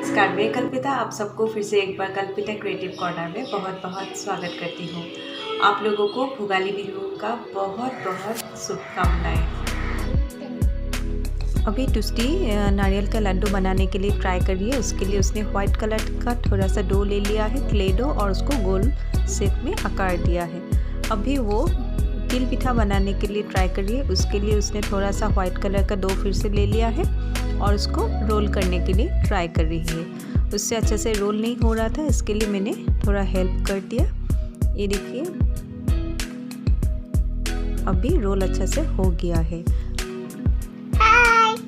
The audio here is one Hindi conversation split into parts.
नमस्कार, मैं कल्पिता आप सबको फिर से एक बार कल्पिता क्रिएटिव कॉर्नर में बहुत बहुत स्वागत करती हूँ। आप लोगों को भोगाली बिहू का बहुत बहुत शुभकामनाएं। अभी टुस्टी नारियल का लड्डू बनाने के लिए ट्राई कर रही है। उसके लिए उसने व्हाइट कलर का थोड़ा सा डो ले लिया है, क्ले डो, और उसको गोल शेप में आकार दिया है। अभी वो तिल पिठा बनाने के लिए ट्राई कर रही है। उसके लिए उसने थोड़ा सा व्हाइट कलर का डो फिर से ले लिया है और उसको रोल करने के लिए ट्राई कर रही है। उससे अच्छे से रोल नहीं हो रहा था, इसके लिए मैंने थोड़ा हेल्प कर दिया। ये देखिए अभी रोल अच्छे से हो गया है।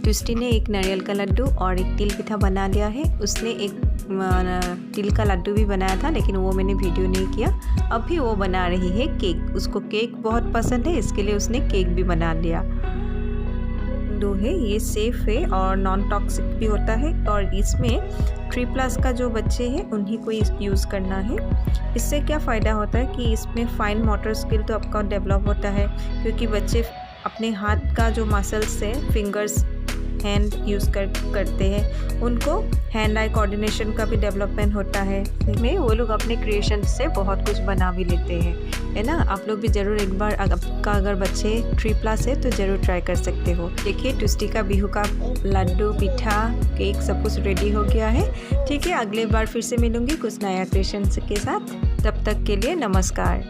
टुस्टी ने एक नारियल का लड्डू और एक तिल पिठा बना लिया है। उसने एक तिल का लड्डू भी बनाया था, लेकिन वो मैंने वीडियो नहीं किया। अभी वो बना रही है केक। उसको केक बहुत पसंद है, इसके लिए उसने केक भी बना लिया। डो है, ये सेफ है और नॉन टॉक्सिक भी होता है, और इसमें 3+ का जो बच्चे हैं उन्हीं को यूज़ करना है। इससे क्या फ़ायदा होता है कि इसमें फाइन मोटर स्किल तो आपका डेवलप होता है, क्योंकि बच्चे अपने हाथ का जो मसल्स है, फिंगर्स, हैंड यूज़ करते हैं, उनको हैंड आई कोऑर्डिनेशन का भी डेवलपमेंट होता है। इसमें वो लोग अपने क्रिएशन से बहुत कुछ बना भी लेते हैं, है ना। आप लोग भी ज़रूर एक बार आपका अगर बच्चे 3+ है तो ज़रूर ट्राई कर सकते हो। देखिए टुस्टी का बिहू का लड्डू, पिठा, केक सब कुछ रेडी हो गया है। ठीक है, अगले बार फिर से मिलूँगी कुछ नया क्रिएशन के साथ। तब तक के लिए नमस्कार।